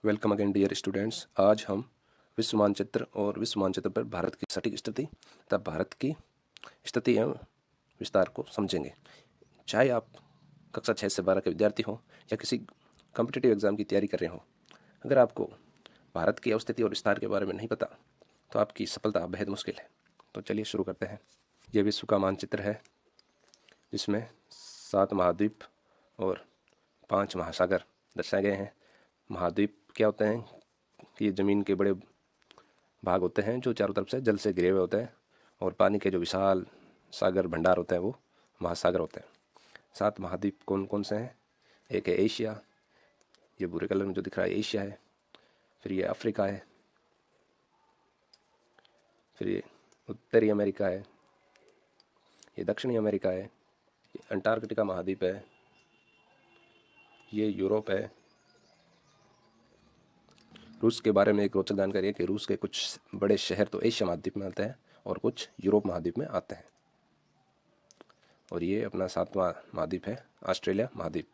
Welcome again dear students. आज हम विश्व मानचित्र और विश्व मानचित्र पर भारत की सटीक स्थिति तथा भारत की स्थिति एवं विस्तार को समझेंगे। चाहे आप कक्षा 6 से 12 के विद्यार्थी हो या किसी कॉम्पिटिटिव एग्जाम की तैयारी कर रहे हो, अगर आपको भारत की अवस्थिति और विस्तार के बारे में नहीं पता तो आपकी सफलता बेहद मुश्किल है। तो चलिए शुरू करते हैं। यह विश्व का मानचित्र है जिसमें 7 महाद्वीप और 5 महासागर दर्शाए गए हैं। महाद्वीप क्या होते हैं कि ये ज़मीन के बड़े भाग होते हैं जो चारों तरफ से जल से घिरे हुए होते हैं, और पानी के जो विशाल सागर भंडार होते हैं वो महासागर होते हैं। 7 महाद्वीप कौन कौन से हैं? एक है एशिया, ये भूरे कलर में जो दिख रहा है एशिया है। फिर ये अफ्रीका है, फिर ये उत्तरी अमेरिका है, ये दक्षिणी अमेरिका है, ये अंटार्कटिका महाद्वीप है, ये यूरोप है। रूस के बारे में एक रोचक जानकारी है कि रूस के कुछ बड़े शहर तो एशिया महाद्वीप में आते हैं और कुछ यूरोप महाद्वीप में आते हैं। और ये अपना 7वां महाद्वीप है ऑस्ट्रेलिया महाद्वीप।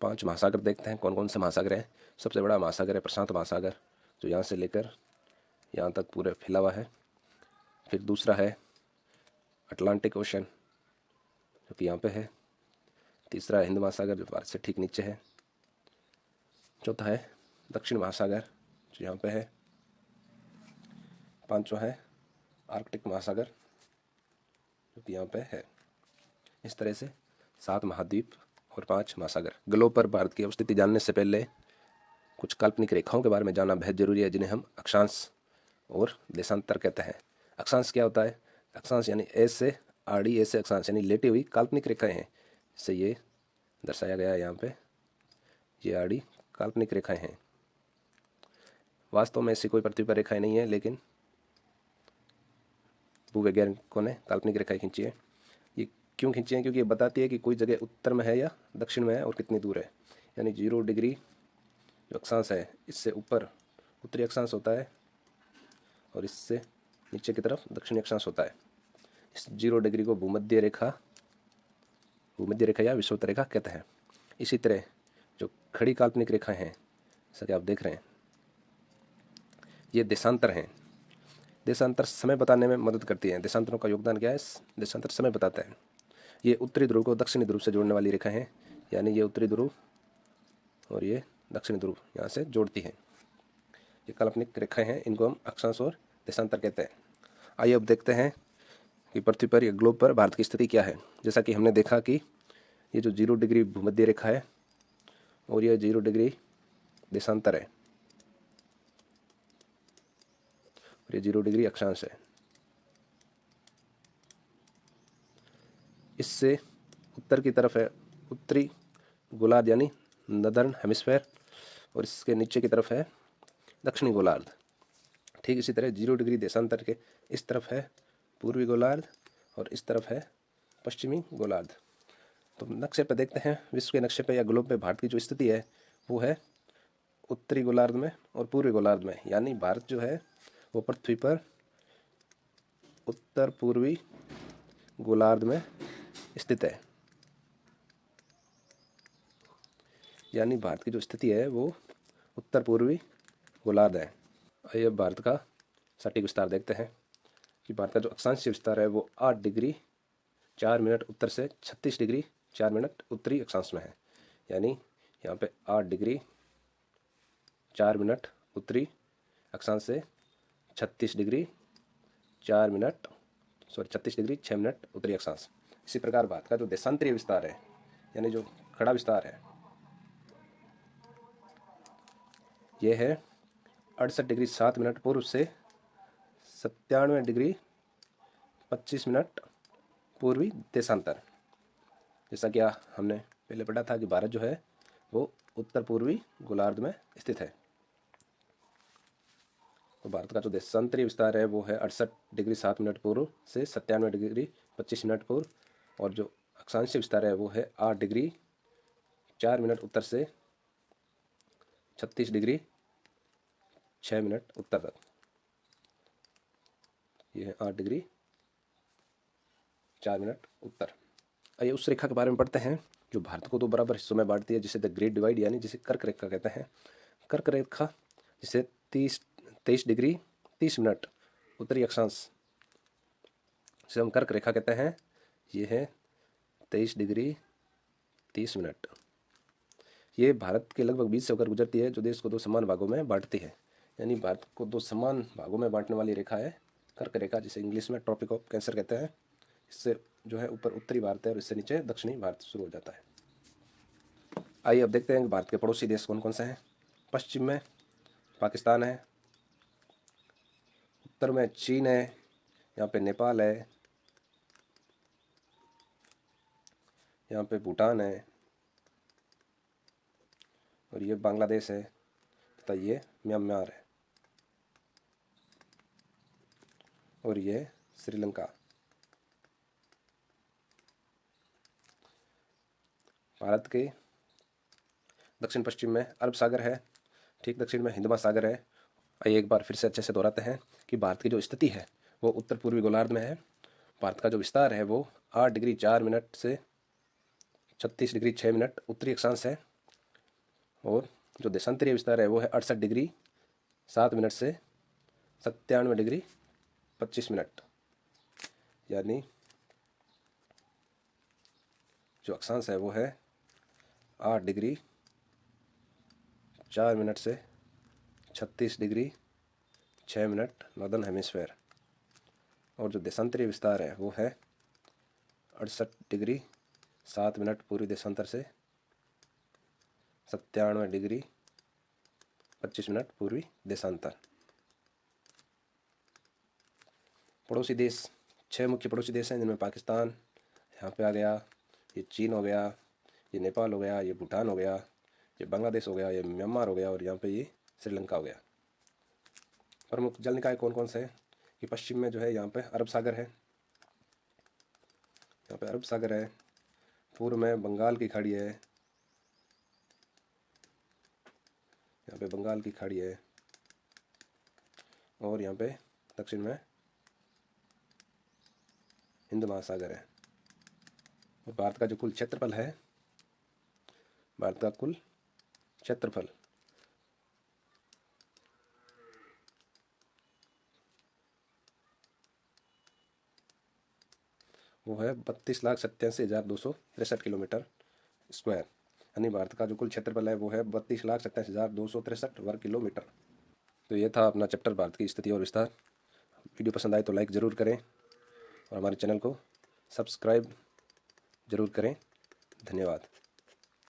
5 महासागर देखते हैं कौन कौन से महासागर हैं। सबसे बड़ा महासागर है प्रशांत महासागर, जो यहाँ से लेकर यहाँ तक पूरे फैला हुआ है। फिर दूसरा है अटलांटिक ओशन जो कि यहाँ पे है। तीसरा है हिंद महासागर जो भारत से ठीक नीचे है। चौथा है दक्षिण महासागर जो यहाँ पे है। पांचवा है आर्कटिक महासागर जो कि यहाँ पे है। इस तरह से 7 महाद्वीप और 5 महासागर। ग्लोब पर भारत की अवस्थिति जानने से पहले कुछ काल्पनिक रेखाओं के बारे में जानना बेहद जरूरी है, जिन्हें हम अक्षांश और देशांतर कहते हैं। अक्षांश क्या होता है? अक्षांश यानी ए से आड़ी, ए से अक्षांश यानी लेटी हुई काल्पनिक रेखाएं हैं। इससे ये दर्शाया गया है यहाँ पे, ये आड़ी काल्पनिक रेखाएं हैं। वास्तव में ऐसी कोई पृथ्वी पर रेखाएं नहीं है, लेकिन भूवैज्ञानिकों ने काल्पनिक रेखाएं खींची है। ये क्यों खींची है? क्योंकि ये बताती है कि कोई जगह उत्तर में है या दक्षिण में है और कितनी दूर है। यानी 0 डिग्री जो अक्षांश है, इससे ऊपर उत्तरी अक्षांश होता है और इससे नीचे की तरफ दक्षिणी अक्षांश होता है। इस 0 डिग्री को भूमध्य रेखा या विषुवत रेखा कहते हैं। इसी तरह जो खड़ी काल्पनिक रेखाएं हैं, जैसा कि आप देख रहे हैं, ये देशांतर हैं। देशांतर समय बताने में मदद करती हैं। देशांतरों का योगदान क्या है? देशांतर समय बताते हैं। ये उत्तरी ध्रुव को दक्षिणी ध्रुव से जोड़ने वाली रेखा हैं, यानी ये उत्तरी ध्रुव और ये दक्षिणी ध्रुव यहाँ से जोड़ती हैं। ये काल्पनिक रेखाएं हैं, इनको हम अक्षांश और देशांतर कहते हैं। आइए अब देखते हैं कि पृथ्वी पर या ग्लोब पर भारत की स्थिति क्या है। जैसा कि हमने देखा कि ये जो 0 डिग्री भूमध्य रेखा है और ये 0 डिग्री देशांतर है और ये 0 डिग्री अक्षांश है। इससे उत्तर की तरफ है उत्तरी गोलार्ध यानी नदर्न हेमिस्फेयर, और इसके नीचे की तरफ है दक्षिणी गोलार्ध। ठीक इसी तरह 0 डिग्री देशांतर के इस तरफ है पूर्वी गोलार्ध और इस तरफ है पश्चिमी गोलार्ध। तो नक्शे पर देखते हैं, विश्व के नक्शे पर या ग्लोब पे भारत की जो स्थिति है वो है उत्तरी गोलार्ध में और पूर्वी गोलार्ध में। यानी भारत जो है वो पृथ्वी पर उत्तर पूर्वी गोलार्ध में स्थित है। यानी भारत की जो स्थिति है वो उत्तर पूर्वी गोलार्ध है। आइए अब भारत का सटीक विस्तार देखते हैं कि भारत का जो अक्षांशीय विस्तार है वो 8 डिग्री 4 मिनट उत्तर से 36 डिग्री 4 मिनट उत्तरी अक्षांश में है। यानी यहाँ पे 8 डिग्री 4 मिनट उत्तरी अक्षांश से 36 डिग्री 36 डिग्री 6 मिनट उत्तरी अक्षांश। इसी प्रकार भारत का जो देशांतरीय विस्तार है, यानी जो खड़ा विस्तार है, यह है 68 डिग्री 7 मिनट पूर्व से 97 डिग्री 25 मिनट पूर्वी देशांतर। जैसा कि हमने पहले पढ़ा था कि भारत जो है वो उत्तर पूर्वी गोलार्ध में स्थित है। तो भारत का जो देशांतरीय विस्तार है वो है 68 डिग्री 7 मिनट पूर्व से 97 डिग्री 25 मिनट पूर्व, और जो अक्षांशीय विस्तार है वो है 8 डिग्री 4 मिनट उत्तर से 36 डिग्री 6 मिनट उत्तर तक। ये है 8 डिग्री 4 मिनट उत्तर। आइए उस रेखा के बारे में पढ़ते हैं जो भारत को 2 बराबर हिस्सों में बांटती है, जिसे द ग्रेट डिवाइड यानी जिसे कर्क रेखा कहते हैं। कर्क रेखा जिसे 23 डिग्री 30 मिनट उत्तरी अक्षांश जिसे हम कर्क रेखा कहते हैं, ये है 23 डिग्री 30 मिनट। ये भारत के लगभग बीच से होकर गुजरती है, जो देश को दो समान भागों में बांटती है। यानी भारत को दो समान भागों में बांटने वाली रेखा है कर्क रेखा, जिसे इंग्लिश में ट्रॉपिक ऑफ कैंसर कहते हैं। इससे जो है ऊपर उत्तरी भारत है और इससे नीचे दक्षिणी भारत शुरू हो जाता है। आइए अब देखते हैं कि भारत के पड़ोसी देश कौन कौन से हैं। पश्चिम में पाकिस्तान है, उत्तर में चीन है, यहाँ पे नेपाल है, यहाँ पे भूटान है, और ये बांग्लादेश है तथा ये म्यांमार है, और ये श्रीलंका। भारत के दक्षिण पश्चिम में अरब सागर है, ठीक दक्षिण में हिंद महासागर है। आइए एक बार फिर से अच्छे से दोहराते हैं कि भारत की जो स्थिति है वो उत्तर पूर्वी गोलार्ध में है। भारत का जो विस्तार है वो 8 डिग्री 4 मिनट से 36 डिग्री 6 मिनट उत्तरी अक्षांश है, और जो देशांतरीय विस्तार है वो है 68 डिग्री 7 मिनट से 97 डिग्री 25 मिनट। यानी जो अक्षांश है वो है 8 डिग्री 4 मिनट से 36 डिग्री 6 मिनट नॉर्दर्न हेमिस्फेयर, और जो देशांतरीय विस्तार है वो है 68 डिग्री 7 मिनट पूर्वी देशांतर से 97 डिग्री 25 मिनट पूर्वी देशांतर। पड़ोसी देश 6 मुख्य पड़ोसी देश हैं, जिनमें पाकिस्तान यहाँ पे आ गया, ये चीन हो गया, ये नेपाल हो गया, ये भूटान हो गया, ये बांग्लादेश हो गया, ये म्यांमार हो गया, और यहाँ पे ये श्रीलंका हो गया। प्रमुख जल निकाय कौन कौन से हैं कि पश्चिम में जो है यहाँ पे अरब सागर है, यहाँ पे अरब सागर है, पूर्व में बंगाल की खाड़ी है, यहाँ पे बंगाल की खाड़ी है, और यहाँ पे दक्षिण में हिंद महासागर है। और भारत का जो कुल क्षेत्रफल है, भारत का कुल क्षेत्रफल वो है 32,87,263 किलोमीटर स्क्वायर। यानी भारत का जो कुल क्षेत्रफल है वो है 32,87,263 वर्ग किलोमीटर। तो ये था अपना चैप्टर भारत की स्थिति और विस्तार। वीडियो पसंद आए तो लाइक ज़रूर करें और हमारे चैनल को सब्सक्राइब ज़रूर करें। धन्यवाद।